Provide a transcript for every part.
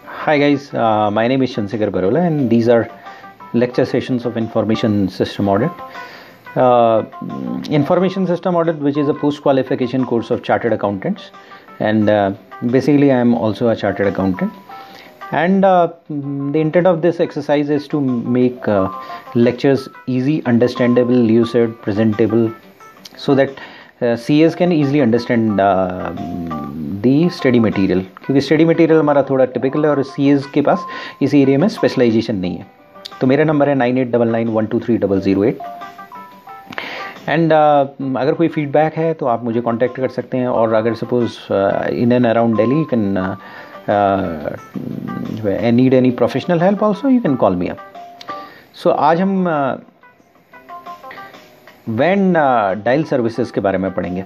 Hi guys, my name is Chansekar Barola and these are lecture sessions of Information System Audit. Information System Audit, which is a post-qualification course of Chartered Accountants, and basically I am also a Chartered Accountant. And the intent of this exercise is to make lectures easy, understandable, lucid, presentable, so that CAs can easily understand the study material, क्योंकि study material हमारा थोड़ा typical है और CAs के पास इस area में specialisation नहीं है. तो मेरा नंबर है 9899123008. एंड अगर कोई फीडबैक है तो आप मुझे कांटेक्ट कर सकते हैं, और अगर suppose in and around Delhi you can need any professional help also you can call me up. So आज हम वैन डायल सर्विसेज के बारे में पढ़ेंगे.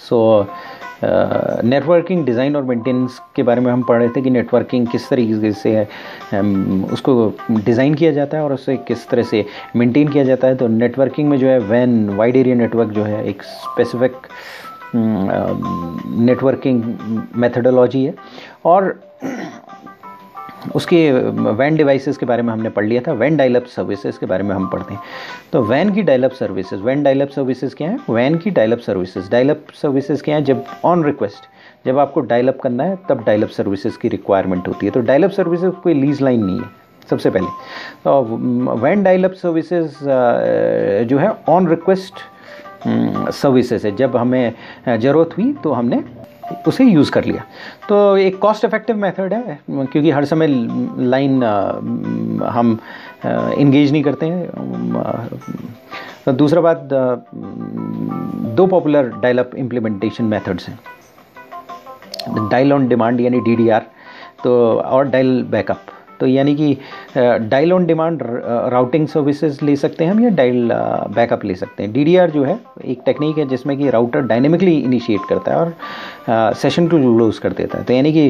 सो नेटवर्किंग डिज़ाइन और मेंटेनेंस के बारे में हम पढ़ रहे थे कि नेटवर्किंग किस तरीके से उसको डिज़ाइन किया जाता है और उसे किस तरह से मेंटेन किया जाता है. तो नेटवर्किंग में जो है वैन वाइड एरिया नेटवर्क जो है एक स्पेसिफिक नेटवर्किंग मेथडोलॉजी है, और उसके वैन डिवाइसेस के बारे में हमने पढ़ लिया था. वैन डायल अप सर्विसेज के बारे में हम पढ़ते हैं. तो वैन की डायल अप सर्विसेज, वैन डायल अप सर्विसेज क्या है? वैन की डायल अप सर्विसेज क्या है? जब ऑन रिक्वेस्ट, जब आपको डायल अप करना है तब डायल अप सर्विसेज की रिक्वायरमेंट होती है. तो डायल अप सर्विसेज कोई लीज लाइन नहीं है सबसे पहले. तो वैन डायल अप सर्विसेज जो है ऑन रिक्वेस्ट सर्विसेज है. जब हमें ज़रूरत हुई तो हमने उसे यूज़ कर लिया. तो एक कॉस्ट इफेक्टिव मेथड है, क्योंकि हर समय लाइन हम इंगेज नहीं करते हैं. तो दूसरा बात, दो popular dial up implementation methods हैं, डायल ऑन डिमांड यानी DDR, तो और डायल बैकअप. तो यानी कि dial on demand routing services ले सकते हैं हम, या डायल बैकअप ले सकते हैं. DDR जो है एक टेक्निक है जिसमें कि राउटर डायनेमिकली इनिशिएट करता है और सेशन को क्लोज कर देता है. तो यानी कि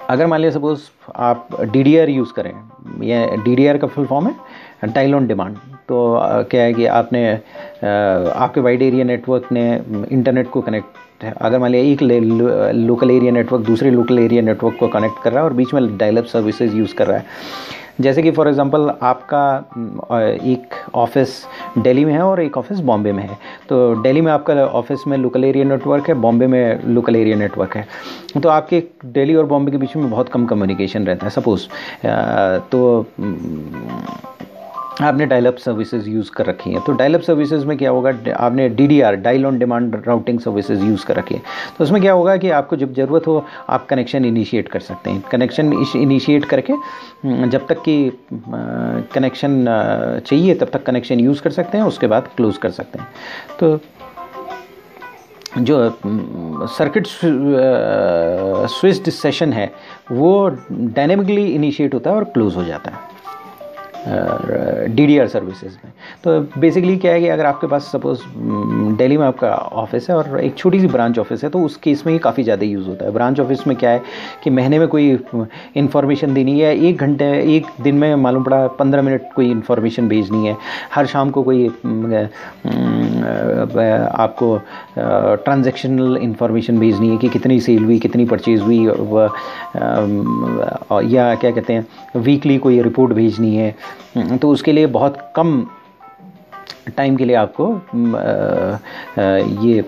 अगर मान लिया सपोज आप DDR यूज़ करें, या DDR का फुल फॉर्म है डायल ऑन डिमांड. तो क्या है कि आपने आपके वाइड एरिया नेटवर्क ने इंटरनेट को कनेक्ट, अगर मान लिया एक लोकल एरिया नेटवर्क दूसरे लोकल एरिया नेटवर्क को कनेक्ट कर रहा है और बीच में डायल अप सर्विसेज यूज़ कर रहा है. जैसे कि फॉर एग्जांपल आपका एक ऑफिस दिल्ली में है और एक ऑफिस बॉम्बे में है. तो दिल्ली में आपका ऑफिस में लोकल एरिया नेटवर्क है, बॉम्बे में लोकल एरिया नेटवर्क है. तो आपके दिल्ली और बॉम्बे के बीच में बहुत कम कम्युनिकेशन रहता है सपोज़. तो आपने डायल अप सर्विसेज यूज़ कर रखी हैं. तो डायल अप सर्विसेज में क्या होगा, आपने DDR dial on demand routing services use कर रखी है. तो उसमें क्या होगा कि आपको जब ज़रूरत हो आप कनेक्शन इनिशिएट कर सकते हैं. कनेक्शन इनिशिएट करके जब तक कि कनेक्शन चाहिए तब तक कनेक्शन यूज़ कर सकते हैं, उसके बाद क्लोज कर सकते हैं. तो जो सर्किट स्विच्ड सेशन है वो डायनेमिकली इनिशिएट होता है और क्लोज हो जाता है DDR सर्विसेज में. तो बेसिकली क्या है कि अगर आपके पास सपोज दिल्ली में आपका ऑफिस है और एक छोटी सी ब्रांच ऑफिस है, तो उस केस में ये काफ़ी ज़्यादा यूज़ होता है. ब्रांच ऑफिस में क्या है कि महीने में कोई इन्फॉर्मेशन देनी है, एक दिन में मालूम पड़ा 15 मिनट कोई इन्फॉर्मेशन भेजनी है, हर शाम को कोई आपको ट्रांजैक्शनल इन्फॉर्मेशन भेजनी है कि कितनी सेल हुई, कितनी परचेज हुई, या क्या कहते हैं वीकली कोई रिपोर्ट भेजनी है. तो उसके लिए बहुत कम टाइम के लिए आपको ये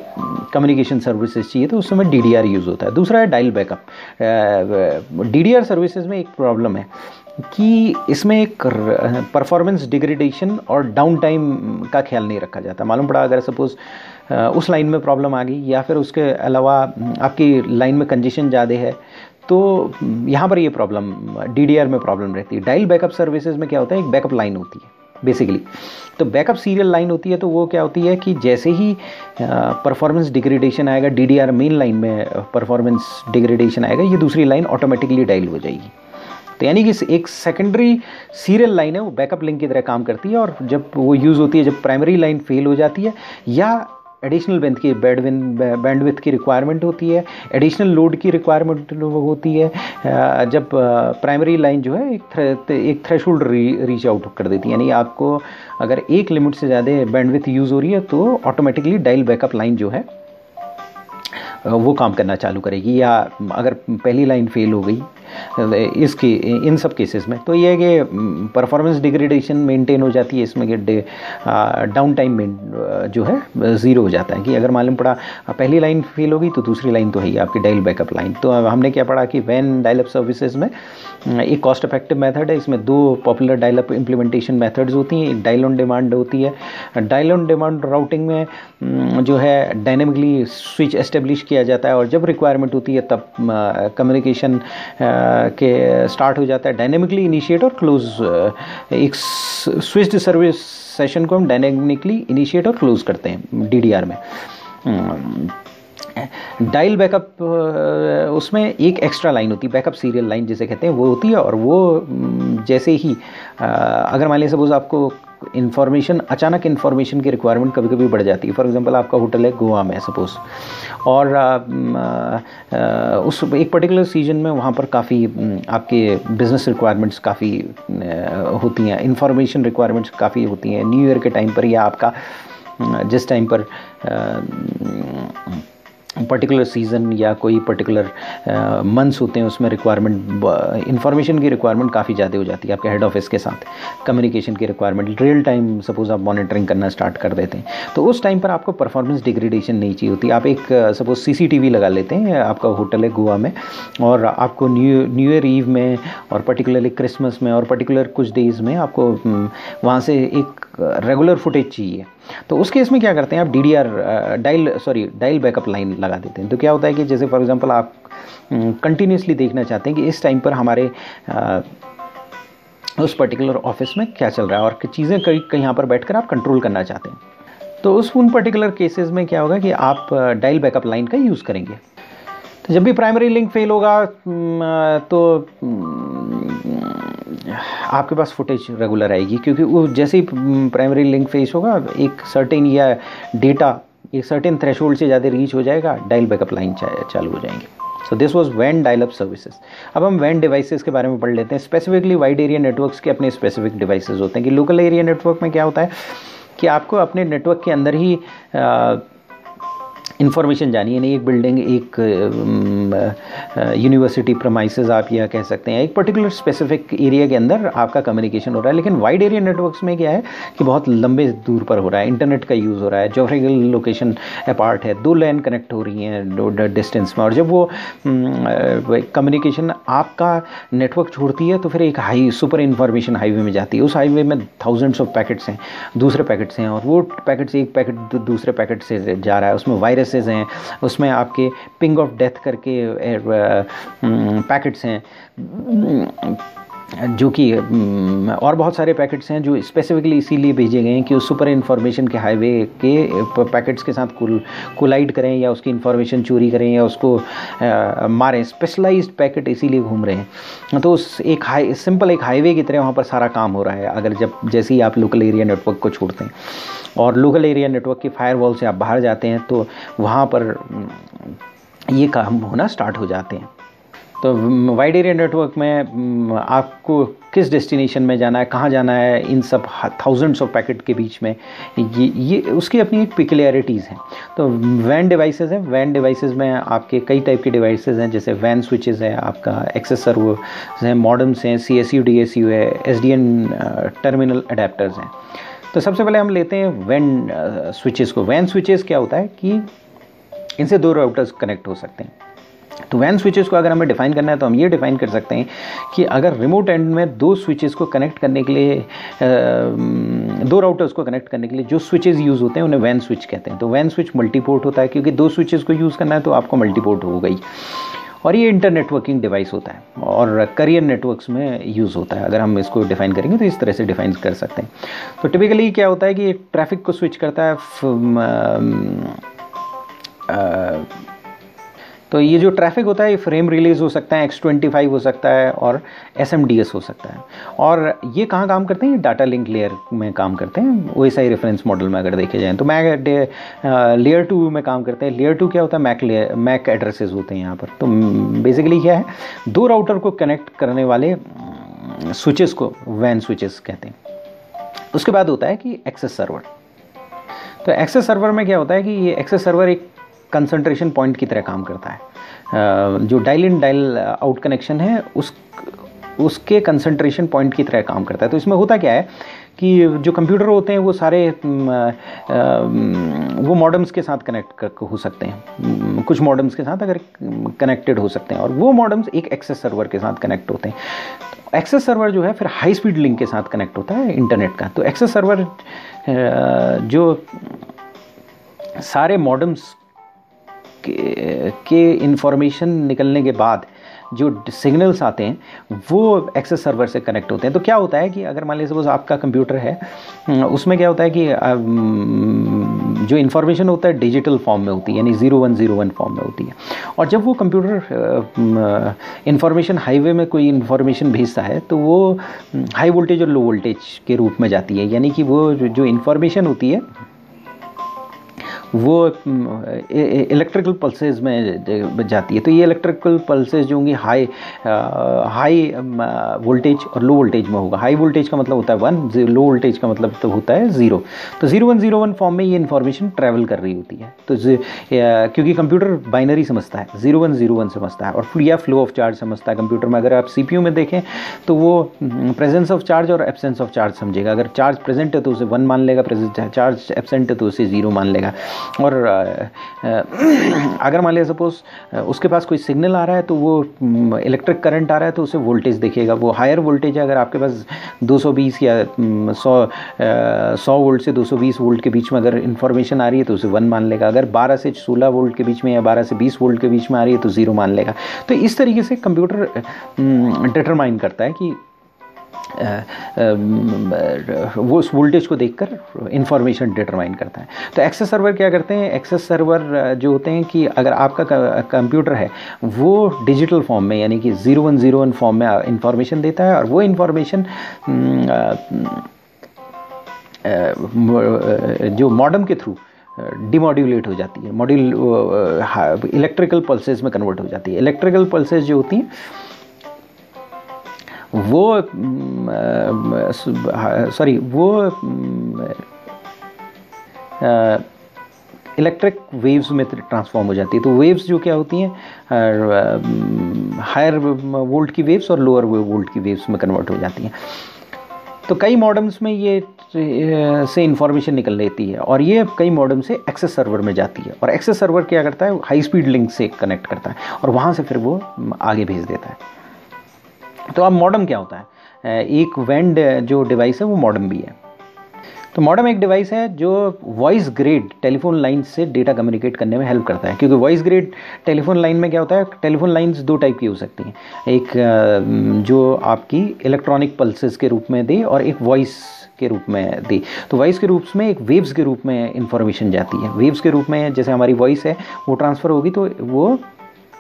कम्युनिकेशन सर्विसेज चाहिए, तो उस समय DDR यूज़ होता है. दूसरा है डायल बैकअप. DDR सर्विसेज में एक प्रॉब्लम है कि इसमें एक परफॉर्मेंस डिग्रेडेशन और डाउन टाइम का ख्याल नहीं रखा जाता. मालूम पड़ा अगर सपोज़ उस लाइन में प्रॉब्लम आ गई, या फिर उसके अलावा आपकी लाइन में कंजेशन ज़्यादा है, तो यहाँ पर ये प्रॉब्लम DDR में प्रॉब्लम रहती है. डायल बैकअप सर्विसेज में क्या होता है, एक बैकअप लाइन होती है बेसिकली. तो बैकअप सीरियल लाइन होती है. तो वो क्या होती है कि जैसे ही परफॉर्मेंस डिग्रेडेशन आएगा, DDR मेन लाइन में परफॉर्मेंस डिग्रेडेशन आएगा, ये दूसरी लाइन ऑटोमेटिकली डायल हो जाएगी. तो यानी कि एक सेकेंडरी सीरियल लाइन है वो बैकअप लिंक की तरह काम करती है, और जब वो यूज़ होती है, जब प्राइमरी लाइन फेल हो जाती है या एडिशनल बैंडविड्थ की रिक्वायरमेंट होती है, एडिशनल लोड की रिक्वायरमेंट होती है, जब प्राइमरी लाइन जो है एक थ्रेशोल्ड रीच आउट कर देती है. यानी आपको अगर एक लिमिट से ज़्यादा बैंडविड्थ यूज़ हो रही है तो ऑटोमेटिकली डायल बैकअप लाइन जो है वो काम करना चालू करेगी, या अगर पहली लाइन फेल हो गई इसकी इन सब केसेस में, तो ये है कि परफॉर्मेंस डिग्रेडेशन मेंटेन हो जाती है इसमें, कि डाउन टाइम में जो है ज़ीरो हो जाता है। कि अगर मालूम पड़ा पहली लाइन फेल होगी तो दूसरी लाइन तो है ही आपकी डायल बैकअप लाइन। तो हमने क्या पढ़ा कि वैन डायल अप सर्विसेज में एक कॉस्ट इफेक्टिव मेथड है, इसमें दो popular dial up implementation methods होती हैं। एक डायल ऑन डिमांड होती है। डायल ऑन डिमांड राउटिंग में जो है डायनेमिकली स्विच एस्टेब्लिश किया जाता है, और जब रिक्वायरमेंट होती है तब कम्युनिकेशन के स्टार्ट हो जाता है। डायनेमिकली इनिशिएट और क्लोज, एक स्विच्ड सर्विस सेशन को हम डायनेमिकली इनिशिएट और क्लोज करते हैं DDR में। डायल बैकअप उसमें एक एक्स्ट्रा लाइन होती है, बैकअप सीरियल लाइन जिसे कहते हैं, वो होती है। और वो जैसे ही अगर मान लीजिए सपोज आपको अचानक इन्फॉर्मेशन की रिक्वायरमेंट कभी कभी बढ़ जाती है। फॉर एग्जांपल आपका होटल है गोवा में सपोज, और उस एक पर्टिकुलर सीजन में वहाँ पर काफ़ी आपके बिजनेस रिक्वायरमेंट्स काफ़ी होती हैं, इन्फॉर्मेशन रिक्वायरमेंट्स काफ़ी होती हैं न्यू ईयर के टाइम पर, या आपका जिस टाइम पर पर्टिकुलर सीज़न या कोई पर्टिकुलर मंथ्स होते हैं उसमें रिक्वायरमेंट, इन्फॉर्मेशन की रिक्वायरमेंट काफ़ी ज़्यादा हो जाती है आपके हेड ऑफिस के साथ। कम्युनिकेशन की रिक्वायरमेंट रियल टाइम सपोज़ आप मॉनिटरिंग करना स्टार्ट कर देते हैं, तो उस टाइम पर आपको परफॉर्मेंस डिग्रेडेशन नहीं चाहिए होती। आप एक सपोज़ CCTV लगा लेते हैं, आपका होटल है गोवा में, और आपको न्यू ईयर ईव में और पर्टिकुलरली क्रिसमस में और पर्टिकुलर कुछ डेज़ में आपको वहाँ से एक रेगुलर फुटेज चाहिए। तो उस केस में क्या करते हैं आप डायल बैकअप लाइन लगा देते हैं। तो क्या होता है कि जैसे फॉर एग्जांपल आप कंटिन्यूसली देखना चाहते हैं कि इस टाइम पर हमारे उस पर्टिकुलर ऑफिस में क्या चल रहा है, और चीज़ें कहीं यहाँ पर बैठकर आप कंट्रोल करना चाहते हैं, तो उन पर्टिकुलर केसेस में क्या होगा कि आप डायल बैकअप लाइन का यूज़ करेंगे। तो जब भी प्राइमरी लिंक फेल होगा तो आपके पास फुटेज रेगुलर आएगी, क्योंकि वो जैसे ही प्राइमरी लिंक फेस होगा एक सर्टेन या डेटा एक सर्टेन थ्रेशोल्ड से ज़्यादा रीच हो जाएगा, डायल बैकअप लाइन चालू हो जाएंगे। सो दिस वाज वैन डायल अप सर्विसेज। अब हम वैन डिवाइसेस के बारे में पढ़ लेते हैं। स्पेसिफिकली वाइड एरिया नेटवर्क्स के अपने स्पेसिफिक डिवाइसेस होते हैं। कि लोकल एरिया नेटवर्क में क्या होता है कि आपको अपने नेटवर्क के अंदर ही इन्फॉर्मेशन जानी है। नहीं, एक बिल्डिंग, एक यूनिवर्सिटी प्रमाइसेस आप यह कह सकते हैं, एक पर्टिकुलर स्पेसिफिक एरिया के अंदर आपका कम्युनिकेशन हो रहा है। लेकिन वाइड एरिया नेटवर्क्स में क्या है कि बहुत लंबे दूर पर हो रहा है, इंटरनेट का यूज़ हो रहा है, ज्योग्राफिकल लोकेशन अपार्ट है, दो लैन कनेक्ट हो रही हैं डिस्टेंस में, और जब वो कम्युनिकेशन आपका नेटवर्क छोड़ती है तो फिर एक सुपर इन्फॉर्मेशन हाईवे में जाती है। उस हाईवे में थाउजेंड्स ऑफ पैकेट्स हैं, दूसरे पैकेट्स हैं, और वो पैकेट्स एक पैकेट दूसरे पैकेट से जा रहा है, उसमें वायरस हैं, उसमें आपके पिंग ऑफ डेथ करके पैकेट्स हैं जो कि और बहुत सारे पैकेट्स हैं जो स्पेसिफिकली इसीलिए भेजे गए हैं कि उस सुपर इन्फॉर्मेशन के हाईवे के पैकेट्स के साथ कोलाइड करें या उसकी इन्फॉर्मेशन चोरी करें या उसको मारें। स्पेशलाइज्ड पैकेट इसीलिए घूम रहे हैं। तो उस एक सिंपल एक हाईवे की तरह वहाँ पर सारा काम हो रहा है। अगर जैसे ही आप लोकल एरिया नेटवर्क को छोड़ते हैं और लोकल एरिया नेटवर्क की फायरवॉल से आप बाहर जाते हैं तो वहाँ पर ये काम होना स्टार्ट हो जाते हैं। तो वाइड एरिया नेटवर्क में आपको किस डेस्टिनेशन में जाना है, कहाँ जाना है, इन सब थाउजेंड्स ऑफ पैकेट के बीच में ये उसकी अपनी एक पिकुलियरिटीज़ हैं। तो वैन डिवाइसेस हैं। वैन डिवाइसेस में आपके कई टाइप के डिवाइसेस हैं, जैसे वैन स्विचेस है, आपका एक्सेस सर्वर्स हैं, मॉडेम्स हैं, CSU DSU है, SDN टर्मिनल अडेप्टर्स हैं। तो सबसे पहले हम लेते हैं वैन स्विचेस को। वैन स्विचेस क्या होता है कि इनसे दो राउटर्स कनेक्ट हो सकते हैं। तो वैन स्विचेस को अगर हमें डिफाइन करना है तो हम ये डिफाइन कर सकते हैं कि अगर रिमोट एंड में दो स्विचेस को कनेक्ट करने के लिए दो राउटर्स को कनेक्ट करने के लिए जो स्विचेस यूज़ होते हैं उन्हें वैन स्विच कहते हैं। तो वैन स्विच मल्टीपोर्ट होता है, क्योंकि दो स्विचेस को यूज़ करना है तो आपको मल्टीपोर्ट हो गई। और ये इंटरनेटवर्किंग डिवाइस होता है और करियर नेटवर्क्स में यूज़ होता है। अगर हम इसको डिफाइन करेंगे तो इस तरह से डिफाइन कर सकते हैं। तो टिपिकली क्या होता है कि ट्रैफिक को स्विच करता है। तो ये जो ट्रैफिक होता है ये फ्रेम रिलीज़ हो सकता है, X25 हो सकता है और SMDS हो सकता है। और ये कहाँ काम करते हैं? ये डाटा लिंक लेयर में काम करते हैं। OSI रेफरेंस मॉडल में अगर देखे जाएँ तो लेयर 2 में काम करते हैं। लेयर 2 क्या होता है? मैक एड्रेसेस होते हैं यहाँ पर। तो बेसिकली क्या है, दो राउटर को कनेक्ट करने वाले स्विचेस को वैन स्विचेस कहते हैं। उसके बाद होता है कि एक्सेस सर्वर। तो एक्सेस सर्वर में क्या होता है कि ये एक्सेस सर्वर एक कंसंट्रेशन पॉइंट की तरह काम करता है। जो dial in dial out connection है उसके कंसंट्रेशन पॉइंट की तरह काम करता है। तो इसमें होता क्या है कि जो कंप्यूटर होते हैं वो सारे वो मॉडेम्स के साथ कनेक्ट हो सकते हैं, कुछ मॉडेम्स के साथ अगर कनेक्टेड हो सकते हैं, और वो मॉडेम्स एक एक्सेस सर्वर के साथ कनेक्ट होते हैं। एक्सेस सर्वर जो है फिर हाई स्पीड लिंक के साथ कनेक्ट होता है इंटरनेट का। तो एक्सेस सर्वर जो सारे मॉडेम्स के इंफॉर्मेशन निकलने के बाद जो सिग्नल्स आते हैं वो एक्सेस सर्वर से कनेक्ट होते हैं। तो क्या होता है कि अगर मान लीजिए सपोज आपका कंप्यूटर है, उसमें क्या होता है कि जो इन्फॉर्मेशन होता है डिजिटल फॉर्म में होती है, यानी 0101 फॉर्म में होती है। और जब वो कंप्यूटर इन्फॉर्मेशन हाईवे में कोई इन्फॉर्मेशन भेजता है तो वो हाई वोल्टेज और लो वोल्टेज के रूप में जाती है, यानी कि वो जो इन्फॉर्मेशन होती है वो इलेक्ट्रिकल पल्सेस में जाती है। तो ये इलेक्ट्रिकल पल्सेस जो होंगी हाई वोल्टेज और लो वोल्टेज में होगा। हाई वोल्टेज का मतलब होता है 1, लो वोल्टेज का मतलब तो होता है 0। तो 0101 फॉर्म में ये इन्फॉर्मेशन ट्रैवल कर रही होती है। तो क्योंकि कंप्यूटर बाइनरी समझता है, 0101 समझता है, और या फ्लो ऑफ चार्ज समझता है। कंप्यूटर में अगर आप CPU में देखें तो वो प्रेजेंस ऑफ चार्ज और एब्सेंस ऑफ चार्ज समझेगा। अगर चार्ज प्रेजेंट है तो उसे 1 मान लेगा, चार्ज एब्सेंट है तो उसे 0 मान लेगा। और अगर मान लिया सपोज उसके पास कोई सिग्नल आ रहा है तो वो इलेक्ट्रिक करंट आ रहा है तो उसे वोल्टेज दिखेगा, वो हायर वोल्टेज है। अगर आपके पास 220 या 100 वोल्ट से 220 वोल्ट के बीच में अगर इन्फॉर्मेशन आ रही है तो उसे 1 मान लेगा। अगर 12 से 16 वोल्ट के बीच में या 12 से 20 वोल्ट के बीच में आ रही है तो 0 मान लेगा। तो इस तरीके से कंप्यूटर डिटरमाइन करता है कि वो उस वोल्टेज को देखकर इंफॉर्मेशन डिटरमाइन करता है। तो एक्सेस सर्वर क्या करते हैं, एक्सेस सर्वर जो होते हैं कि अगर आपका कंप्यूटर है वो डिजिटल फॉर्म में यानी कि 0101 फॉर्म में इंफॉर्मेशन देता है, और वो इंफॉर्मेशन जो मॉडेम के थ्रू डिमॉड्यूलेट हो जाती है, इलेक्ट्रिकल पल्सेस में कन्वर्ट हो जाती है। इलेक्ट्रिकल पल्सेस जो होती हैं वो इलेक्ट्रिक वेव्स में ट्रांसफॉर्म हो जाती है। तो वेव्स जो क्या होती हैं, हायर वोल्ट की वेव्स और लोअर वोल्ट की वेव्स में कन्वर्ट हो जाती हैं। तो कई मॉडेम्स में ये से इंफॉर्मेशन निकल लेती है, और ये कई मॉडेम से एक्सेस सर्वर में जाती है, और एक्सेस सर्वर क्या करता है, हाई स्पीड लिंक से कनेक्ट करता है और वहाँ से फिर वो आगे भेज देता है। तो अब मॉडेम क्या होता है, एक वैन जो डिवाइस है वो मॉडेम भी है। तो मॉडेम एक डिवाइस है जो वॉइस ग्रेड टेलीफोन लाइन से डेटा कम्युनिकेट करने में हेल्प करता है। क्योंकि वॉइस ग्रेड टेलीफोन लाइन में क्या होता है, टेलीफोन लाइंस 2 टाइप की हो सकती हैं, एक जो आपकी इलेक्ट्रॉनिक पल्सेस के रूप में दे और एक वॉइस के रूप में दे। तो वॉइस के रूप में एक वेव्स के रूप में इंफॉर्मेशन जाती है। वेव्स के रूप में जैसे हमारी वॉइस है वो ट्रांसफ़र होगी तो वो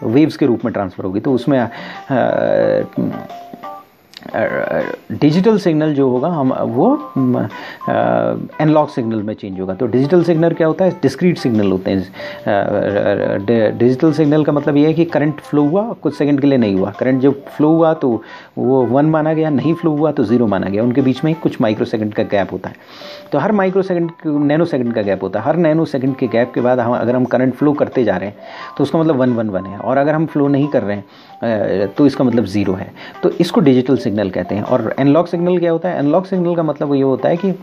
वेव्स के रूप में ट्रांसफ़र होगी, तो उसमें डिजिटल सिग्नल जो होगा हम वो एनालॉग सिग्नल में चेंज होगा। तो डिजिटल सिग्नल क्या होता है, डिस्क्रीट सिग्नल होते हैं। डिजिटल सिग्नल का मतलब ये है कि करंट फ्लो हुआ, कुछ सेकंड के लिए नहीं हुआ, करंट जब फ्लो हुआ तो वो 1 माना गया, नहीं फ्लो हुआ तो 0 माना गया। उनके बीच में कुछ माइक्रो सेकंड का गैप होता है। तो हर माइक्रो सेकंड नैनो सेकंड का गैप होता है। हर नैनो सेकंड के गैप के बाद अगर हम करंट फ्लो करते जा रहे हैं तो उसका मतलब 111 है, और अगर हम फ्लो नहीं कर रहे हैं तो इसका मतलब 0 है। तो इसको डिजिटल सिग्नल कहते हैं। और एनालॉग सिग्नल क्या होता है, एनालॉग सिग्नल का मतलब ये होता है कि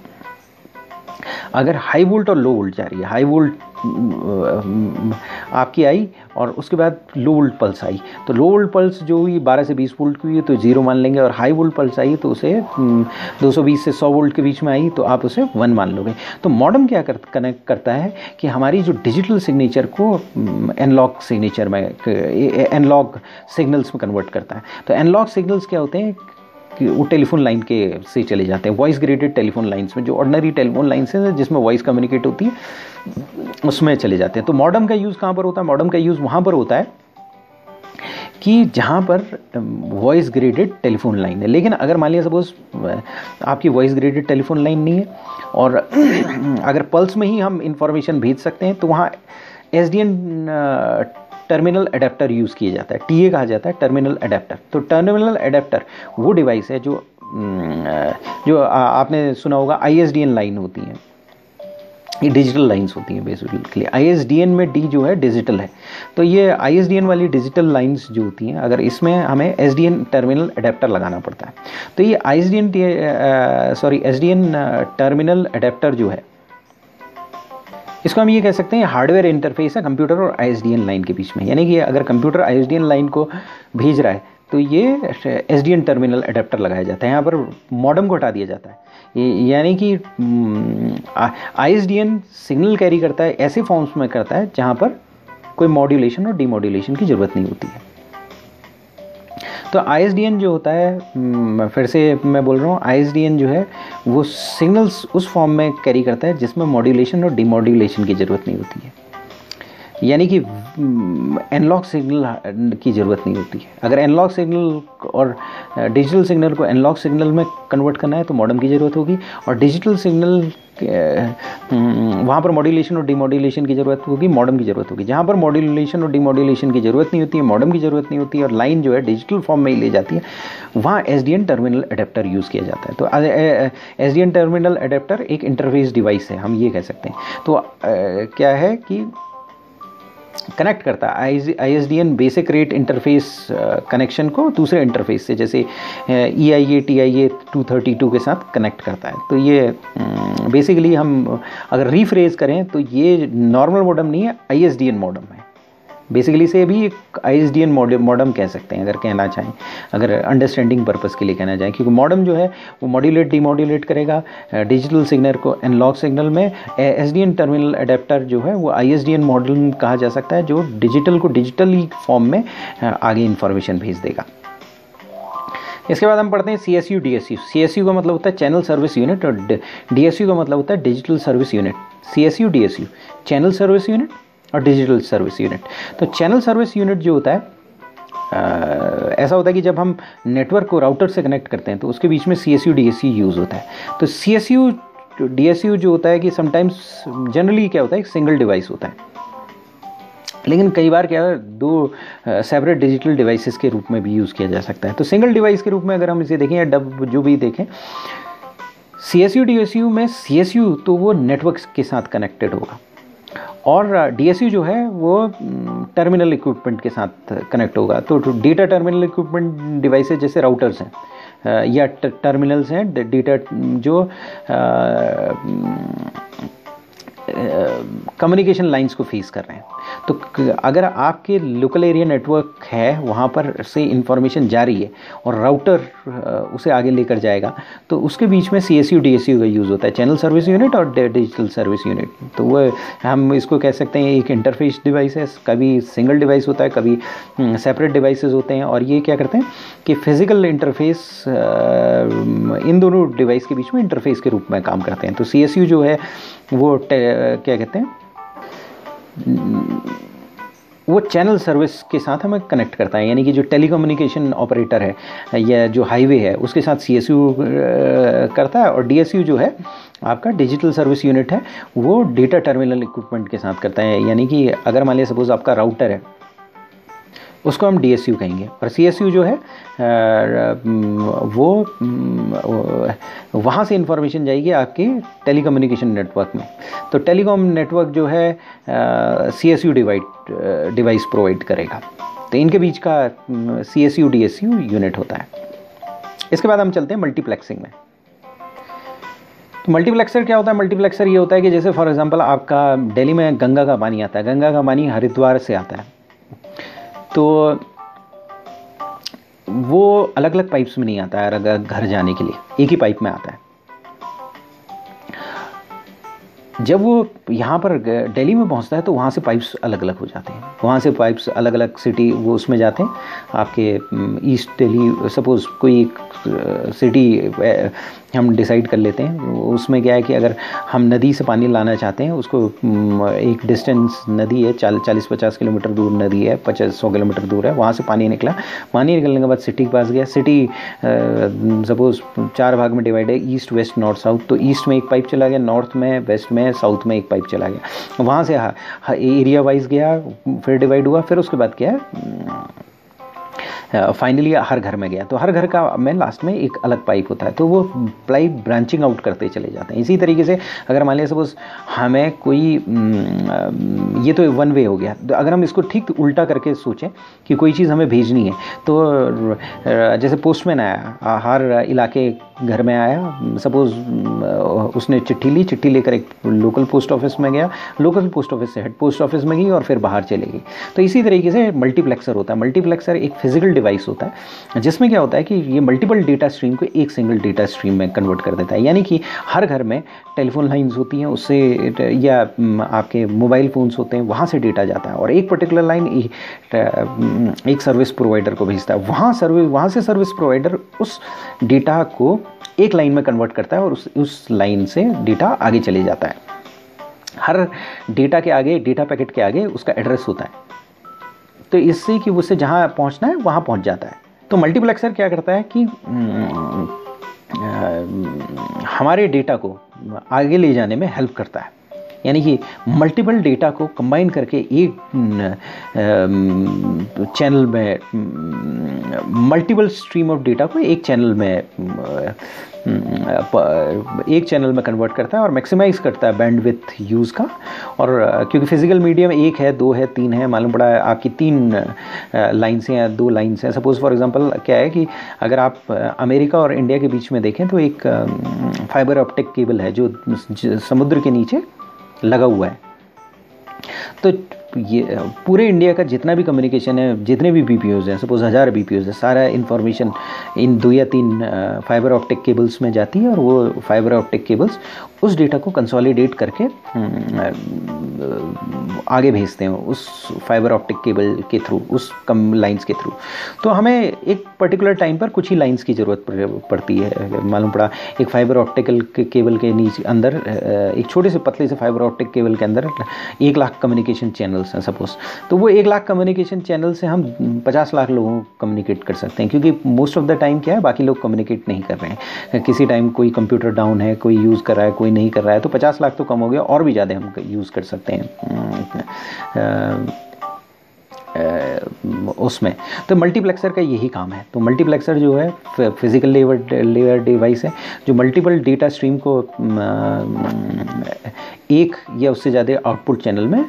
अगर हाई वोल्ट और लो वोल्ट जा रही है, हाई वोल्ट आपकी आई और उसके बाद लो वोल्ट पल्स आई, तो लो वोल्ट पल्स जो हुई 12 से 20 वोल्ट की हुई तो 0 मान लेंगे, और हाई वोल्ट पल्स आई तो उसे 220 से 100 वोल्ट के बीच में आई तो आप उसे 1 मान लोगे। तो मॉडेम क्या कनेक्ट करता है कि हमारी जो डिजिटल सिग्नेचर को एनालॉग सिग्नेचर में, एनालॉग सिग्नल्स में कन्वर्ट करता है। तो एनालॉग सिग्नल्स क्या होते हैं कि वो टेलीफोन लाइन के से चले जाते हैं, वॉइस ग्रेडेड टेलीफोन लाइंस में, जो ऑर्डिनरी टेलीफोन लाइंस हैं जिसमें वॉइस कम्युनिकेट होती है उसमें चले जाते हैं। तो मॉडेम का यूज़ कहाँ पर होता है, मॉडेम का यूज़ वहाँ पर होता है कि जहाँ पर वॉइस ग्रेडेड टेलीफोन लाइन है। लेकिन अगर मान लिया सपोज आपकी वॉइस ग्रेडेड टेलीफोन लाइन नहीं है और अगर पल्स में ही हम इंफॉर्मेशन भेज सकते हैं तो वहाँ SDN टर्मिनल अडेप्टर यूज़ किया जाता है, TA कहा जाता है, टर्मिनल अडेप्टर। तो टर्मिनल अडेप्टर वो डिवाइस है जो आपने सुना होगा ISDN लाइन होती है, ये डिजिटल लाइंस होती हैं बेसिकली। ISDN में D जो है डिजिटल है, तो ये ISDN वाली डिजिटल लाइंस जो होती हैं, अगर इसमें हमें SDN टर्मिनल अडेप्टर लगाना पड़ता है, तो ये SDN टर्मिनल अडेप्टर जो है, इसको हम ये कह सकते हैं हार्डवेयर इंटरफेस है कंप्यूटर और ISDN लाइन के बीच में। यानी कि अगर कंप्यूटर ISDN लाइन को भेज रहा है तो ये SDN टर्मिनल अडेप्टर लगाया जाता है, यहाँ पर मॉडेम को हटा दिया जाता है। यानी कि ISDN सिग्नल कैरी करता है ऐसे फॉर्म्स में करता है जहाँ पर कोई मॉड्यूलेशन और डीमॉड्यूलेशन की ज़रूरत नहीं होती है। तो ISDN जो होता है, फिर से मैं बोल रहा हूँ, ISDN जो है वो सिग्नल्स उस फॉर्म में कैरी करता है जिसमें मॉड्यूलेशन और डीमॉड्यूलेशन की ज़रूरत नहीं होती है, यानी कि एनालॉग सिग्नल की ज़रूरत नहीं होती है। अगर एनालॉग सिग्नल और डिजिटल सिग्नल को एनालॉग सिग्नल में कन्वर्ट करना है तो मॉडेम की ज़रूरत होगी, और डिजिटल सिग्नल वहाँ पर मॉड्यूलेशन और डीमॉड्यूलेशन की ज़रूरत होगी, मॉडेम की ज़रूरत होगी। जहाँ पर मॉड्यूलेशन और डीमॉड्यूलेशन की ज़रूरत नहीं होती है, मॉडेम की ज़रूरत नहीं होती है, और लाइन जो है डिजिटल फॉर्म में ही ले जाती है, वहाँ SDN टर्मिनल अडेप्टर यूज़ किया जाता है। तो SDN टर्मिनल अडेप्टर एक इंटरफेस डिवाइस है, हम ये कह सकते हैं। तो क्या है कि कनेक्ट करता है ISDN basic rate interface connection को दूसरे इंटरफेस से, जैसे EIA TIA 232 के साथ कनेक्ट करता है। तो ये बेसिकली हम अगर रीफ्रेज करें तो ये नॉर्मल मॉडेम नहीं है, ISDN मॉडेम है। बेसिकली से भी एक ISDN मॉडेम कह सकते हैं, अगर कहना चाहें, अगर अंडरस्टैंडिंग पर्पस के लिए कहना चाहें, क्योंकि मॉडेम जो है वो मॉड्यूलेट डीमॉड्यूलेट करेगा डिजिटल सिग्नल को एनालॉग सिग्नल में। SDN टर्मिनल अडेप्टर जो है वो ISDN मॉडेम कहा जा सकता है, जो डिजिटल को डिजिटली फॉर्म में आगे इंफॉर्मेशन भेज देगा। इसके बाद हम पढ़ते हैं CSU DSU। CSU का मतलब होता है चैनल सर्विस यूनिट, और DSU का मतलब होता है digital service unit. CSU DSU channel service unit और डिजिटल सर्विस यूनिट। तो चैनल सर्विस यूनिट जो होता है, ऐसा होता है कि जब हम नेटवर्क को राउटर से कनेक्ट करते हैं तो उसके बीच में CSU DSU यूज़ होता है। तो CSU DSU जो होता है कि समटाइम्स जनरली क्या होता है, एक सिंगल डिवाइस होता है, लेकिन कई बार क्या है, दो सेपरेट डिजिटल डिवाइसेस के रूप में भी यूज़ किया जा सकता है। तो सिंगल डिवाइस के रूप में अगर हम इसे देखें या जो भी देखें, CSU DSU में CSU तो वो नेटवर्क के साथ कनेक्टेड होगा, और DSU जो है वो टर्मिनल इक्विपमेंट के साथ कनेक्ट होगा। तो डेटा टर्मिनल इक्विपमेंट डिवाइसेस जैसे राउटर्स हैं या टर्मिनल्स हैं, डेटा जो कम्युनिकेशन लाइंस को फेस कर रहे हैं। तो अगर आपके लोकल एरिया नेटवर्क है, वहाँ पर से इंफॉर्मेशन जा रही है और राउटर उसे आगे लेकर जाएगा, तो उसके बीच में CSU DSU का यूज़ होता है, चैनल सर्विस यूनिट और डिजिटल सर्विस यूनिट। तो वो हम इसको कह सकते हैं एक इंटरफेस डिवाइस है, कभी सिंगल डिवाइस होता है, कभी सेपरेट डिवाइसेस होते हैं, और ये क्या करते हैं कि फिजिकल इंटरफेस इन दोनों डिवाइस के बीच में इंटरफेस के रूप में काम करते हैं। तो CSU जो है वो क्या कहते हैं, वो चैनल सर्विस के साथ हमें कनेक्ट करता है, यानी कि जो टेलीकम्युनिकेशन ऑपरेटर है या जो हाईवे है उसके साथ CSU करता है, और DSU जो है आपका डिजिटल सर्विस यूनिट है, वो डेटा टर्मिनल इक्विपमेंट के साथ करता है। यानी कि अगर मान लिया सपोज आपका राउटर है, उसको हम DSU कहेंगे, और CSU जो है वो वहाँ से इंफॉर्मेशन जाएगी आपके टेलीकम्युनिकेशन नेटवर्क में। तो टेलीकॉम नेटवर्क जो है CSU डिवाइस प्रोवाइड करेगा। तो इनके बीच का CSU DSU यूनिट होता है। इसके बाद हम चलते हैं मल्टीप्लेक्सिंग में। तो मल्टीप्लेक्सर क्या होता है? मल्टीप्लेक्सर ये होता है कि जैसे फॉर एग्जांपल आपका दिल्ली में गंगा का पानी आता है, गंगा का पानी हरिद्वार से आता है, तो वो अलग अलग पाइप्स में नहीं आता है, अगर घर जाने के लिए एक ही पाइप में आता है। जब वो यहाँ पर दिल्ली में पहुँचता है तो वहाँ से पाइप्स अलग अलग हो जाते हैं, वहाँ से पाइप्स अलग अलग सिटी वो उसमें जाते हैं। आपके ईस्ट दिल्ली सपोज़ कोई सिटी हम डिसाइड कर लेते हैं, उसमें क्या है कि अगर हम नदी से पानी लाना चाहते हैं, उसको एक डिस्टेंस नदी है 40-50 किलोमीटर दूर नदी है, 50-100 किलोमीटर दूर है, वहाँ से पानी निकला, पानी निकलने के बाद सिटी के पास गया। सिटी सपोज़ 4 भाग में डिवाइड है, ईस्ट वेस्ट नॉर्थ साउथ, तो ईस्ट में एक पाइप चला गया, नॉर्थ में, वेस्ट में, साउथ में एक पाइप चला गया, वहाँ से एरिया वाइज गया, फिर डिवाइड हुआ, फिर उसके बाद क्या है फाइनली हर घर में गया। तो हर घर का में लास्ट में एक अलग पाइप होता है, तो वो पाइप ब्रांचिंग आउट करते चले जाते हैं। इसी तरीके से अगर मान लिया सपोज हमें कोई ये तो वन वे हो गया, तो अगर हम इसको ठीक उल्टा करके सोचें कि कोई चीज़ हमें भेजनी है, तो जैसे पोस्टमैन आया, हर इलाके घर में आया, सपोज उसने चिट्ठी ली, चिट्ठी लेकर एक लोकल पोस्ट ऑफिस में गया, लोकल पोस्ट ऑफिस से हेड पोस्ट ऑफिस में गई और फिर बाहर चलेगी। तो इसी तरीके से मल्टीप्लेक्सर होता है। मल्टीप्लेक्सर एक फिजिकल डिवाइस होता है जिसमें क्या होता है कि ये मल्टीपल डेटा स्ट्रीम को एक सिंगल डेटा स्ट्रीम में कन्वर्ट कर देता है। यानी कि हर घर में टेलीफोन लाइंस होती हैं, उससे या आपके मोबाइल फ़ोन्स होते हैं, वहाँ से डेटा जाता है और एक पर्टिकुलर लाइन एक सर्विस प्रोवाइडर को भेजता है। वहाँ से सर्विस प्रोवाइडर उस डेटा को एक लाइन में कन्वर्ट करता है और उस लाइन से डेटा आगे चले जाता है। हर डेटा के आगे, डेटा पैकेट के आगे उसका एड्रेस होता है, तो इससे कि उससे जहाँ पहुँचना है वहाँ पहुँच जाता है। तो मल्टीप्लेक्सर क्या करता है कि हमारे डेटा को आगे ले जाने में हेल्प करता है। यानी कि मल्टीपल डेटा को कंबाइन करके एक चैनल में, मल्टीपल स्ट्रीम ऑफ डेटा को एक चैनल में कन्वर्ट करता है और मैक्सिमाइज करता है बैंडविड्थ यूज़ का। और क्योंकि फिजिकल मीडियम एक है, दो है, तीन है, मालूम पड़ा है आपकी 3 लाइन्स हैं या 2 लाइन्स हैं। सपोज़ फॉर एग्जांपल क्या है कि अगर आप अमेरिका और इंडिया के बीच में देखें तो एक फाइबर ऑप्टिक केबल है जो समुद्र के नीचे लगा हुआ है। तो ये पूरे इंडिया का जितना भी कम्युनिकेशन है, जितने भी बीपीओज़ हैं, सपोज 1000 बीपीओज़ है, सारा इन्फॉर्मेशन इन 2 या 3 फाइबर ऑप्टिक केबल्स में जाती है और वो फाइबर ऑप्टिक केबल्स उस डेटा को कंसोलिडेट करके आगे भेजते हैं उस फाइबर ऑप्टिक केबल के थ्रू, उस कम लाइंस के थ्रू। तो हमें एक पर्टिकुलर टाइम पर कुछ ही लाइंस की ज़रूरत पड़ती है। मालूम पड़ा एक फाइबर ऑप्टिकल केबल के नीचे अंदर, एक छोटे से पतले से फाइबर ऑप्टिक केबल के अंदर 1 लाख कम्युनिकेशन चैनल्स हैं सपोज। तो वो 1 लाख कम्युनिकेशन चैनल से हम 50 लाख लोगों को कम्युनिकेट कर सकते हैं, क्योंकि मोस्ट ऑफ द टाइम क्या है, बाकी लोग कम्युनिकेट नहीं कर रहे हैं। किसी टाइम कोई कंप्यूटर डाउन है, कोई यूज़ कर रहा है, कोई नहीं कर रहा है, तो 50 लाख तो कम हो गया, और भी ज़्यादा हम यूज़ कर सकते हैं उसमें। तो मल्टीप्लेक्सर का यही काम है। तो मल्टीप्लेक्सर जो है फिजिकल लेयर डिवाइस है जो मल्टीपल डेटा स्ट्रीम को एक या उससे ज़्यादा आउटपुट चैनल में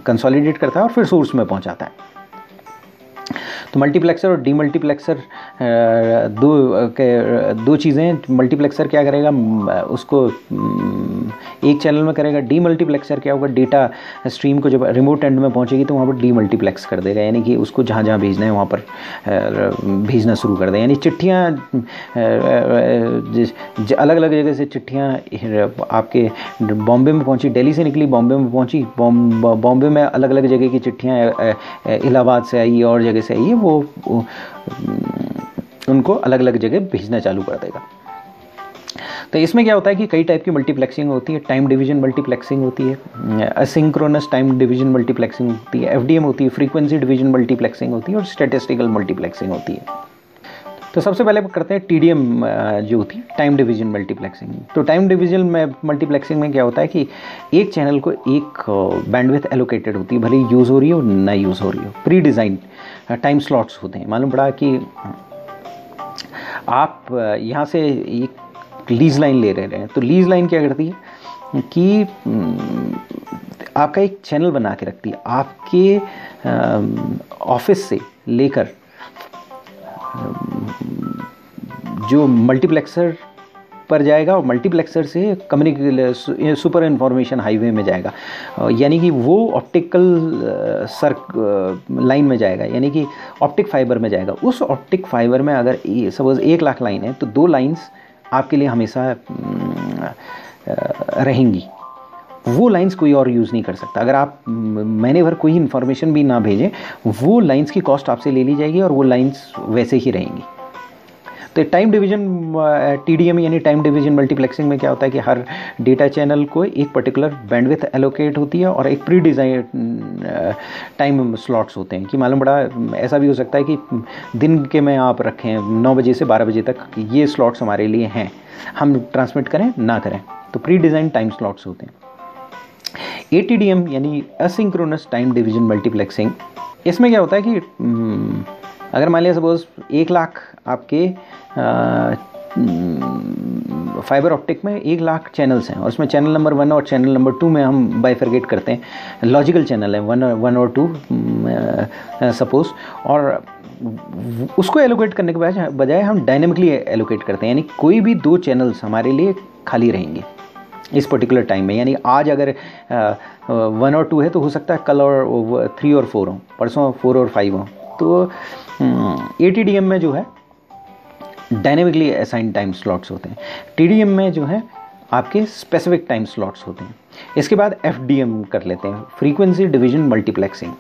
कंसोलिडेट करता है और फिर सोर्स में पहुंचाता है। तो मल्टीप्लेक्सर और डीमल्टीप्लेक्सर दो चीज़ें। मल्टीप्लेक्सर क्या करेगा, उसको एक चैनल में करेगा। डीमल्टीप्लेक्सर क्या होगा, डेटा स्ट्रीम को जब रिमोट एंड में पहुंचेगी तो वहाँ पर डीमल्टीप्लेक्स कर देगा, यानी कि उसको जहाँ जहाँ भेजना है वहाँ पर भेजना शुरू कर देगा। यानी चिट्ठियाँ अलग अलग जगह से चिट्ठियाँ आपके बॉम्बे में पहुँची, दिल्ली से निकली बॉम्बे में पहुँची, बॉम्बे में अलग अलग जगह की चिट्ठियाँ इलाहाबाद से आई और जगह से आई है, वो उनको अलग अलग जगह भेजना चालू कर देगा। तो इसमें क्या होता है कि कई टाइप की मल्टीप्लेक्सिंग होती है। टाइम डिवीजन मल्टीप्लेक्सिंग होती है, असिंक्रोनस टाइम डिवीजन मल्टीप्लेक्सिंग होती है, एफडीएम होती है, फ्रीक्वेंसी डिवीजन मल्टीप्लेक्सिंग होती है और स्टैटिस्टिकल मल्टीप्लेक्सिंग होती है। तो सबसे पहले करते हैं टीडीएम जो होती है, टाइम डिवीजन मल्टीप्लेक्सिंग। तो टाइम डिवीजन में मल्टीप्लेक्सिंग में क्या होता है कि एक चैनल को एक बैंडविड्थ एलोकेटेड होती है, भले ही यूज़ हो रही हो ना यूज़ हो रही हो। प्री डिज़ाइन टाइम स्लॉट्स होते हैं। मालूम पड़ा कि आप यहाँ से एक लीज लाइन ले रहे हैं, तो लीज लाइन क्या करती है कि आपका एक चैनल बना के रखती है। आपके ऑफिस से लेकर जो मल्टीप्लेक्सर पर जाएगा और मल्टीप्लेक्सर से सुपर इन्फॉर्मेशन हाईवे में जाएगा, यानी कि वो ऑप्टिकल लाइन में जाएगा, यानी कि ऑप्टिक फाइबर में जाएगा। उस ऑप्टिक फाइबर में अगर सपोज 1 लाख लाइन है तो 2 लाइंस आपके लिए हमेशा रहेंगी। वो लाइंस कोई और यूज़ नहीं कर सकता। अगर आप महीने भर कोई इन्फॉर्मेशन भी ना भेजें, वो लाइंस की कॉस्ट आपसे ले ली जाएगी और वो लाइंस वैसे ही रहेंगी। तो टाइम डिवीजन टीडीएम यानी टाइम डिवीजन मल्टीप्लेक्सिंग में क्या होता है कि हर डेटा चैनल को एक पर्टिकुलर बैंडविड्थ एलोकेट होती है और एक प्री डिज़ाइन टाइम स्लॉट्स होते हैं। कि मालूम पड़ा ऐसा भी हो सकता है कि दिन के में आप रखें 9 बजे से 12 बजे तक ये स्लॉट्स हमारे लिए हैं, हम ट्रांसमिट करें ना करें, तो प्री डिज़ाइन टाइम स्लॉट्स होते हैं। ATDM यानी असिंक्रोनस टाइम डिवीजन मल्टीप्लेक्सिंग, इसमें क्या होता है कि अगर मान लिया सपोज 1 लाख आपके फाइबर ऑप्टिक में 1 लाख चैनल्स हैं और उसमें चैनल नंबर 1 और चैनल नंबर 2 में हम बाइफरगेट करते हैं, लॉजिकल चैनल है 1 और 2 सपोज, और उसको एलोकेट करने के बजाय हम डायनेमिकली एलोकेट करते हैं, यानी कोई भी 2 चैनल्स हमारे लिए खाली रहेंगे इस पर्टिकुलर टाइम में। यानी आज अगर 1 और 2 है तो हो सकता है कल और 3 और 4 हो, परसों 4 और 5 हो। तो ATDM में जो है डायनेमिकली असाइन टाइम स्लॉट्स होते हैं, TDM में जो है आपके स्पेसिफिक टाइम स्लॉट्स होते हैं। इसके बाद FDM कर लेते हैं, frequency division multiplexing.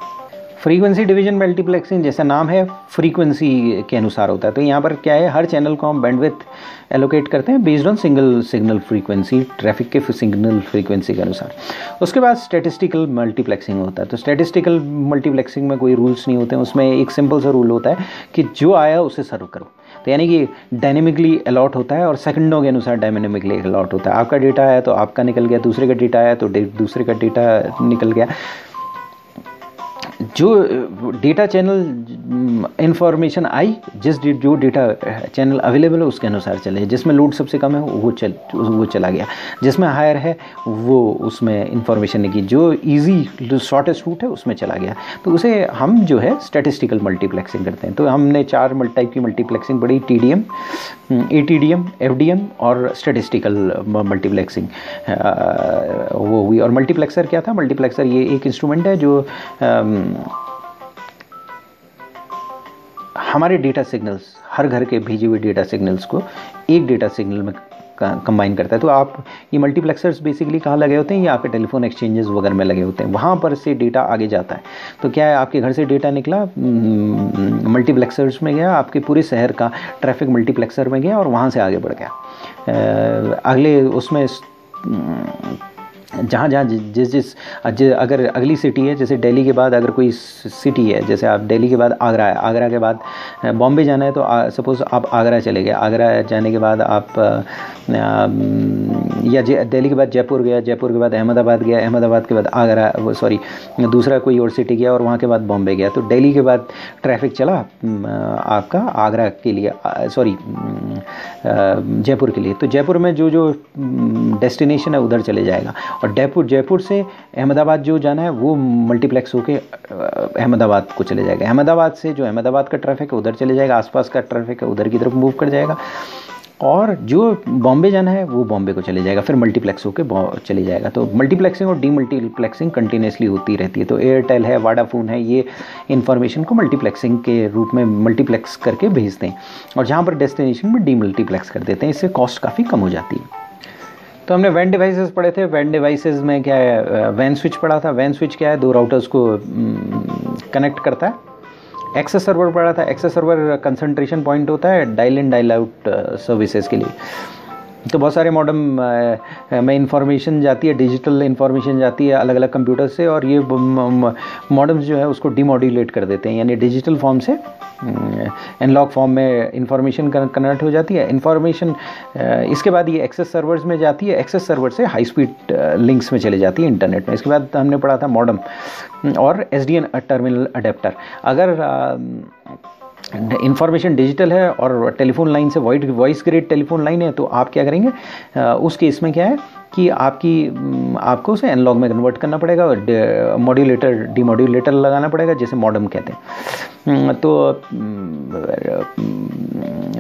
Frequency division multiplexing जैसा नाम है फ्रीक्वेंसी के अनुसार होता है। तो यहाँ पर क्या है, हर चैनल को हम बैंडविड्थ एलोकेट करते हैं based on single signal frequency, traffic के सिग्नल फ्रीक्वेंसी के अनुसार। उसके बाद स्टैटिस्टिकल मल्टीप्लेक्सिंग होता है। तो स्टैटिस्टिकल मल्टीप्लेक्सिंग में कोई रूल्स नहीं होते हैं, उसमें एक सिंपल सा रूल होता है कि जो आया उसे सर्व करो। तो यानी कि डायनेमिकली अलॉट होता है और सेकंडों के अनुसार डायनेमिकली अलॉट होता है। आपका डेटा आया तो आपका निकल गया, दूसरे का डेटा आया तो दूसरे का डेटा निकल गया। जो डेटा चैनल इंफॉर्मेशन आई, जो डेटा चैनल अवेलेबल है उसके अनुसार चले, जिसमें लोड सबसे कम है वो चला गया, जिसमें हायर है वो उसमें इंफॉर्मेशन नहीं की, जो इजी शॉर्टेस्ट रूट है उसमें चला गया। तो उसे हम जो है स्टैटिस्टिकल मल्टीप्लेक्सिंग करते हैं। तो हमने 4 टाइप की मल्टीप्लेक्सिंग पढ़ी, TDM, ATDM, FDM और स्टैटिस्टिकल मल्टीप्लेक्सिंग वो हुई। और मल्टीप्लेक्सर क्या था? मल्टीप्लेक्सर ये एक इंस्ट्रूमेंट है जो हमारे डेटा सिग्नल्स, हर घर के भेजे हुए डेटा सिग्नल्स को एक डेटा सिग्नल में कंबाइन करता है। तो आप ये मल्टीप्लेक्सर्स बेसिकली कहाँ लगे होते हैं? ये आपके टेलीफोन एक्सचेंजेस वगैरह में लगे होते हैं, वहाँ पर से डेटा आगे जाता है। तो क्या है, आपके घर से डेटा निकला, मल्टीप्लेक्सर्स में गया, आपके पूरे शहर का ट्रैफिक मल्टीप्लेक्सर में गया और वहाँ से आगे बढ़ गया अगले उसमें जहाँ अगर अगली सिटी है, जैसे दिल्ली के बाद अगर कोई सिटी है, जैसे आप दिल्ली के बाद आगरा है, आगरा के बाद बॉम्बे जाना है, तो सपोज़ आप आगरा चले गए, आगरा जाने के बाद आप या दिल्ली के बाद जयपुर गया, जयपुर के बाद अहमदाबाद गया, अहमदाबाद के बाद आगरा दूसरा कोई और सिटी गया और वहाँ के बाद बॉम्बे गया। तो दिल्ली के बाद ट्रैफिक चला आपका आगरा के लिए, जयपुर के लिए। तो जयपुर में जो डेस्टिनेशन है उधर चले जाएगा, और जयपुर से अहमदाबाद जो जाना है वो मल्टीप्लेक्स होके अहमदाबाद को चले जाएगा। अहमदाबाद से जो अहमदाबाद का ट्रैफिक है उधर चले जाएगा, आसपास का ट्रैफिक है उधर की तरफ मूव कर जाएगा, और जो बॉम्बे जाना है वो बॉम्बे को चले जाएगा, फिर मल्टीप्लेक्स होके चले जाएगा। तो मल्टीप्लेक्सिंग और डीमल्टीप्लेक्सिंग कंटिन्यूसली होती रहती है। तो एयरटेल है, वोडाफोन है, ये इन्फॉर्मेशन को मल्टीप्लेक्सिंग के रूप में मल्टीप्लेक्स करके भेजते हैं, और जहाँ पर डेस्टिनेशन में डीमल्टीप्लेक्स कर देते हैं। इससे कॉस्ट काफ़ी कम हो जाती है। तो हमने वैन डिवाइसेस पढ़े थे। वैन डिवाइसेस में क्या है, वैन स्विच पढ़ा था। वैन स्विच क्या है, 2 राउटर्स को कनेक्ट करता है। एक्सेस सर्वर पढ़ा था। एक्सेस सर्वर कंसंट्रेशन पॉइंट होता है dial in dial out services के लिए। तो बहुत सारे मॉडम में इंफॉर्मेशन जाती है, डिजिटल इंफॉर्मेशन जाती है अलग अलग कंप्यूटर से, और ये मॉडम्स जो है उसको डीमॉड्यूलेट कर देते हैं, यानी डिजिटल फॉर्म से एनालॉग फॉर्म में इंफॉर्मेशन कन्वर्ट हो जाती है। इंफॉर्मेशन इसके बाद ये एक्सेस सर्वर्स में जाती है, एक्सेस सर्वर से हाई स्पीड लिंक्स में चले जाती है इंटरनेट में। इसके बाद हमने पढ़ा था मॉडम और SDN टर्मिनल अडेप्टर। अगर इंफॉर्मेशन डिजिटल है और टेलीफोन लाइन से वॉइस ग्रेड टेलीफोन लाइन है, तो आप क्या करेंगे, उस केस में क्या है कि आपको उसे एनालॉग में कन्वर्ट करना पड़ेगा, और मॉड्यूलेटर डीमॉड्यूलेटर लगाना पड़ेगा, जैसे मॉडम कहते हैं। तो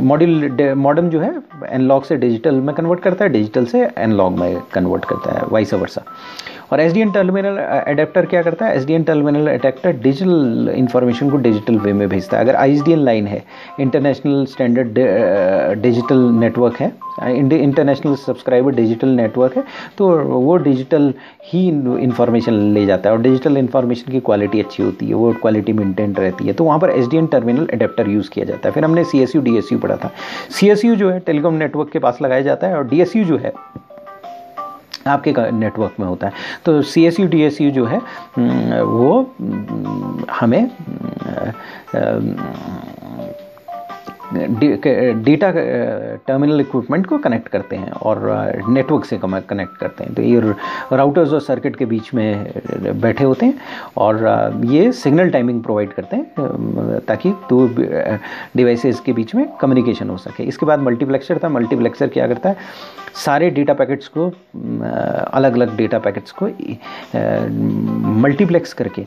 मॉडम जो है एनालॉग से डिजिटल में कन्वर्ट करता है, डिजिटल से एनालॉग में कन्वर्ट करता है, वाइस वर्सा। और SDN टर्मिनल अडेप्टर क्या करता है? SDN terminal adapter digital information को डिजिटल वे में भेजता है। अगर ISDN लाइन है, इंटरनेशनल स्टैंडर्ड डिजिटल नेटवर्क है, इंटरनेशनल सब्सक्राइबर डिजिटल नेटवर्क है, तो वो डिजिटल ही इन्फॉर्मेशन ले जाता है, और डिजिटल इन्फॉर्मेशन की क्वालिटी अच्छी होती है, वो क्वालिटी मेंटेन रहती है। तो वहाँ पर SDN टर्मिनल अडेप्टर यूज़ किया जाता है। फिर हमने CSU DSU पढ़ा था। CSU जो है टेलीकॉम नेटवर्क के पास लगाया जाता है, और DSU जो है आपके नेटवर्क में होता है। तो CSU DSU जो है वो हमें डेटा टर्मिनल इक्विपमेंट को कनेक्ट करते हैं और नेटवर्क से कनेक्ट करते हैं। तो ये राउटर्स और सर्किट के बीच में बैठे होते हैं और ये सिग्नल टाइमिंग प्रोवाइड करते हैं ताकि दो डिवाइसेस के बीच में कम्युनिकेशन हो सके। इसके बाद मल्टीप्लेक्सर था। मल्टीप्लेक्सर क्या करता है, सारे डेटा पैकेट्स को, अलग अलग डेटा पैकेट्स को मल्टीप्लेक्स करके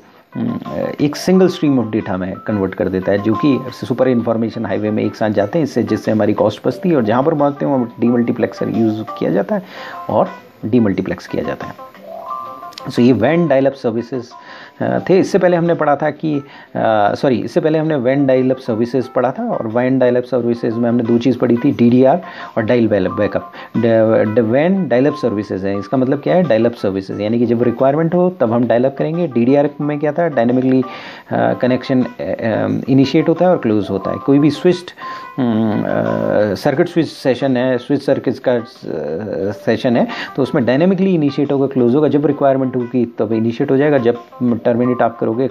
एक सिंगल स्ट्रीम ऑफ डेटा में कन्वर्ट कर देता है, जो कि सुपर इन्फॉर्मेशन हाईवे में एक साथ जाते हैं, जिससे हमारी कॉस्ट बचती है और जहाँ पर मांगते हैं वहाँ डीमल्टीप्लेक्सर यूज़ किया जाता है और डीमल्टीप्लेक्स किया जाता है। सो ये वैन डायल अप सर्विसेज थे। इससे पहले हमने पढ़ा था कि इससे पहले हमने वैन डायल अप सर्विसेज पढ़ा था और वैन डायल अप सर्विसेज में हमने दो चीज़ पढ़ी थी, DDR और डायल बैकअप। वैन डायल अप सर्विसेज है, इसका मतलब क्या है, डायल अप सर्विसेज, यानी कि जब रिक्वायरमेंट हो तब हम डायल अप करेंगे। DDR में क्या था, डायनेमिकली कनेक्शन इनिशिएट होता है और क्लोज होता है। कोई भी स्विच्ड सर्किट स्विच सेशन है, स्विच सर्किट का सेशन है, तो उसमें डायनेमिकली इनिशिएट होगा, क्लोज होगा। जब रिक्वायरमेंट होगी तब इनिशिएट हो जाएगा, जब टर्मिनेट आप करोगे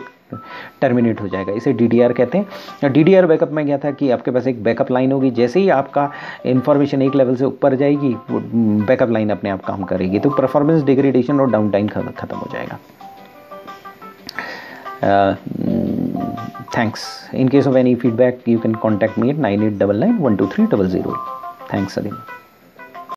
टर्मिनेट हो जाएगा। इसे DDR कहते हैं। DDR बैकअप में क्या था कि आपके पास एक बैकअप लाइन होगी, जैसे ही आपका इन्फॉर्मेशन एक लेवल से ऊपर जाएगी बैकअप लाइन अपने आप काम करेगी, तो परफॉर्मेंस डिग्रेडेशन और डाउन टाइम खत्म हो जाएगा। Thanks. In case of any feedback, you can contact me at 9899 123 000. Thanks again.